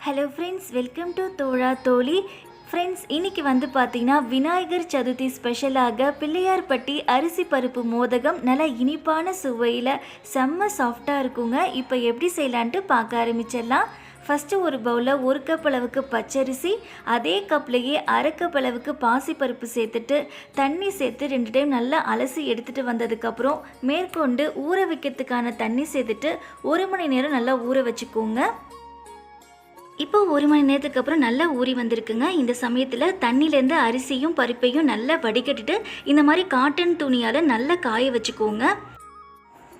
Hello friends, welcome to தோழா தோழி. Friends, இன்றைக்கி வந்து பார்த்திங்கன்னா விநாயகர் சதுர்த்தி ஸ்பெஷலாக பிள்ளையார்பட்டி அரிசி பருப்பு மோதகம் நல்லா இனிப்பான சுவையில் செம்ம சாஃப்டாக இருக்குங்க. இப்போ எப்படி செய்யலான்ட்டு பார்க்க ஆரம்பிச்சிடலாம். ஃபஸ்ட்டு ஒரு பவுலில் 1 கப் அளவுக்கு பச்சரிசி, அதே கப்லேயே அரை கப் அளவுக்கு பாசிப்பருப்பு சேர்த்துட்டு தண்ணி சேர்த்து 2 டைம் நல்லா அலசி எடுத்துகிட்டு வந்ததுக்கப்புறம் மேற்கொண்டு ஊற வைக்கிறதுக்கான தண்ணி சேர்த்துட்டு 1 மணி நேரம் நல்லா ஊற வச்சுக்கோங்க. இப்போ 1 மணி நேரத்துக்கு அப்புறம் நல்லா ஊறி வந்திருக்குங்க. இந்த சமயத்தில் தண்ணியிலேருந்து அரிசியும் பருப்பையும் நல்லா வடிகட்டிட்டு இந்த மாதிரி காட்டன் துணியால் நல்லா காய வச்சுக்கோங்க.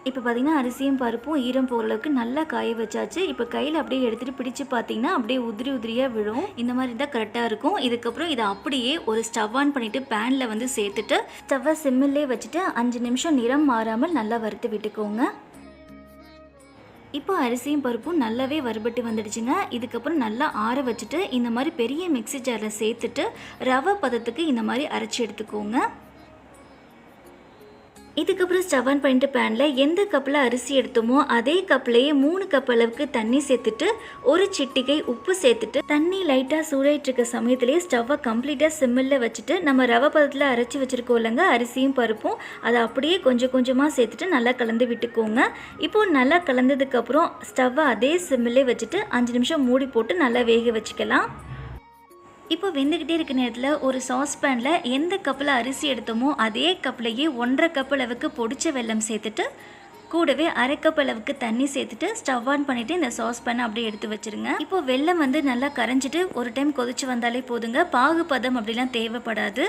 இப்போ பார்த்திங்கன்னா அரிசியும் பருப்பும் ஈரம் போகிற அளவுக்கு நல்லா காய வச்சாச்சு. இப்போ கையில் அப்படியே எடுத்துகிட்டு பிடிச்சி பார்த்திங்கன்னா அப்படியே உதிரி உதிரியாக விழும். இந்த மாதிரி இருந்தால் கரெக்டாக இருக்கும். இதுக்கப்புறம் இதை அப்படியே ஒரு ஸ்டவ் ஆன் பண்ணிவிட்டு பேனில் வந்து சேர்த்துட்டு ஸ்டவ்வை சிம்மிலே வச்சுட்டு 5 நிமிஷம் நிறம் மாறாமல் நல்லா வறுத்து விட்டுக்கோங்க. இப்போ அரிசியும் பருப்பும் நல்லாவே வறுபட்டு வந்துடுச்சுங்க. இதுக்கப்புறம் நல்லா ஆற வச்சுட்டு இந்த மாதிரி பெரிய மிக்ஸி ஜாரில் சேர்த்துட்டு ரவை பதத்துக்கு இந்த மாதிரி அரைச்சி எடுத்துக்கோங்க. இதுக்கப்புறம் ஸ்டவ் ஆன் பண்ணிட்டு பேனில் எந்த கப்பில் அரிசி எடுத்தோமோ அதே கப்லேயே 3 கப் அளவுக்கு தண்ணி சேர்த்துட்டு ஒரு சிட்டிகை உப்பு சேர்த்துட்டு தண்ணி லைட்டாக சூடாயிட்டு இருக்க சமயத்துலேயே ஸ்டவ்வை கம்ப்ளீட்டாக சிம்மில் வச்சுட்டு நம்ம ரவை பதத்தில் அரைச்சி வச்சுருக்கோம் இல்லைங்க அரிசியும் பருப்பும், அதை அப்படியே கொஞ்சம் கொஞ்சமாக சேர்த்துட்டு நல்லா கலந்து விட்டுக்கோங்க. இப்போது நல்லா கலந்ததுக்கப்புறம் ஸ்டவ்வை அதே சிம்மிலே வச்சுட்டு 5 நிமிஷம் மூடி போட்டு நல்லா வேக வச்சுக்கலாம். இப்போ வெந்துக்கிட்டே இருக்க நேரத்தில் ஒரு சாஸ் பேனில் எந்த கப்பில் அரிசி எடுத்தோமோ அதே கப்லேயே 1.5 கப் அளவுக்கு பொடிச்ச வெல்லம் சேர்த்துட்டு கூடவே அரை கப் அளவுக்கு தண்ணி சேர்த்துட்டு ஸ்டவ் ஆன் பண்ணிவிட்டு இந்த சாஸ் பேனை அப்படியே எடுத்து வச்சுருங்க. இப்போது வெல்லம் வந்து நல்லா கரைஞ்சிட்டு ஒரு டைம் கொதிச்சு வந்தாலே போதுங்க. பாகு பதம் அப்படிலாம் தேவைப்படாது.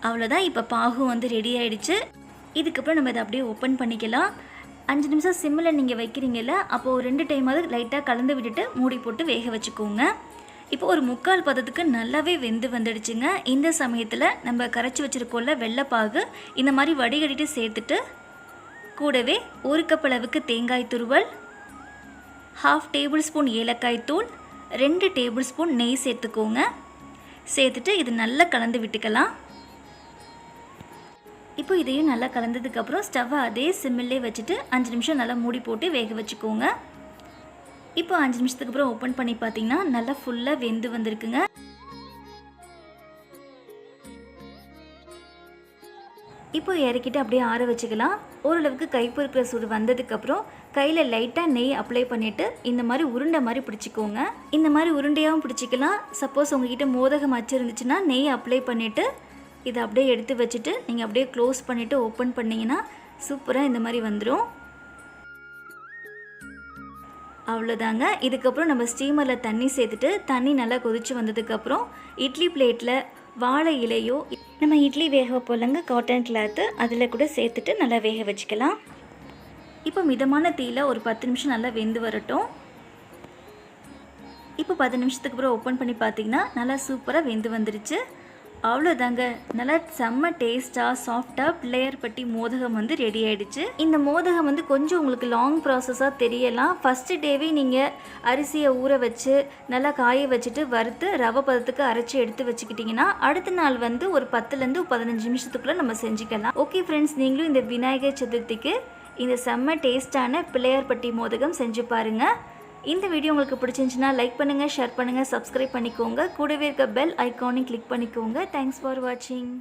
அவ்வளோதான், இப்போ பாகு வந்து ரெடி ஆகிடுச்சு. இதுக்கப்புறம் நம்ம இதை அப்படியே ஓப்பன் பண்ணிக்கலாம். 5 நிமிஷம் சிம்மில் நீங்கள் வைக்கிறீங்கல்ல, அப்போது 2 டைமாவது லைட்டாக கலந்து விட்டுட்டு மூடி போட்டு வேக வச்சுக்கோங்க. இப்போ ஒரு 3/4 பதத்துக்கு நல்லாவே வெந்து வந்துடுச்சுங்க. இந்த சமயத்தில் நம்ம கரைச்சி வச்சுருக்கோம்ல வெள்ளைப்பாகு இந்த மாதிரி வடிகட்டிட்டு சேர்த்துட்டு கூடவே 1 கப் அளவுக்கு தேங்காய் துருவல், 1/2 டேபிள் ஸ்பூன் ஏலக்காய் தூள், 2 டேபிள் ஸ்பூன் நெய் சேர்த்துக்கோங்க. சேர்த்துட்டு இது நல்லா கலந்து விட்டுக்கலாம். இப்போ இதையும் நல்லா கலந்ததுக்கப்புறம் ஸ்டவ்வை அதே சிம்மிலே வச்சுட்டு 5 நிமிஷம் நல்லா மூடி போட்டு வேக வச்சுக்கோங்க. இப்போ 5 நிமிஷத்துக்கு அப்புறம் ஓப்பன் பண்ணி பார்த்தீங்கன்னா நல்லா ஃபுல்லாக வெந்து வந்திருக்குங்க. இப்போ இறக்கிட்டு அப்படியே ஆற வச்சுக்கலாம். ஓரளவுக்கு கைப்பொறுக்கிற சூடு வந்ததுக்கப்புறம் கையில் லைட்டாக நெய் அப்ளை பண்ணிவிட்டு இந்த மாதிரி உருண்டை மாதிரி பிடிச்சிக்கோங்க. இந்த மாதிரி உருண்டையாகவும் பிடிச்சிக்கலாம். சப்போஸ் உங்ககிட்ட மோதகம் அச்சு இருந்துச்சுன்னா நெய் அப்ளை பண்ணிவிட்டு இதை அப்படியே எடுத்து வச்சுட்டு நீங்கள் அப்படியே க்ளோஸ் பண்ணிவிட்டு ஓப்பன் பண்ணிங்கன்னா சூப்பராக இந்த மாதிரி வந்துடும். அவ்வளோதாங்க. இதுக்கப்புறம் நம்ம ஸ்டீமரில் தண்ணி சேர்த்துட்டு தண்ணி நல்லா கொதித்து வந்ததுக்கப்புறம் இட்லி பிளேட்டில் வாழை இலையோ நம்ம இட்லி வேக வைப்போம்லங்க காட்டன் கிளாத்து அதில் கூட சேர்த்துட்டு நல்லா வேக வச்சுக்கலாம். இப்போ மிதமான தீயில் ஒரு 10 நிமிஷம் நல்லா வெந்து வரட்டும். இப்போ 10 நிமிஷத்துக்கு அப்புறம் ஓப்பன் பண்ணி பார்த்தீங்கன்னா நல்லா சூப்பராக வெந்து வந்துருச்சு. அவ்வளோதாங்க, நல்லா செம்ம டேஸ்ட்டாக சாஃப்டாக பிள்ளையார்பட்டி மோதகம் வந்து ரெடி ஆகிடுச்சு. இந்த மோதகம் வந்து கொஞ்சம் உங்களுக்கு லாங் ப்ராசஸாக தெரியலாம். ஃபஸ்ட்டு டேவே நீங்கள் அரிசியை ஊற வச்சு நல்லா காய வச்சுட்டு வறுத்து ரவை பதத்துக்கு அரைச்சி எடுத்து வச்சுக்கிட்டிங்கன்னா அடுத்த நாள் வந்து ஒரு 10லேருந்து 15 நிமிஷத்துக்குள்ளே நம்ம செஞ்சுக்கலாம். ஓகே ஃப்ரெண்ட்ஸ், நீங்களும் இந்த விநாயகர் சதுர்த்திக்கு இந்த செம்ம டேஸ்ட்டான பிள்ளையார்பட்டி மோதகம் செஞ்சு பாருங்கள். இந்த வீடியோ உங்களுக்கு பிடிச்சிருந்துச்சுன்னா லைக் பண்ணுங்கள், ஷேர் பண்ணுங்கள், சப்ஸ்கிரைப் பண்ணிக்கோங்க. கூடவே இருக்க பெல் ஐக்கானையும் கிளிக் பண்ணிக்கோங்க. தேங்க்ஸ் ஃபார் வாட்சிங்.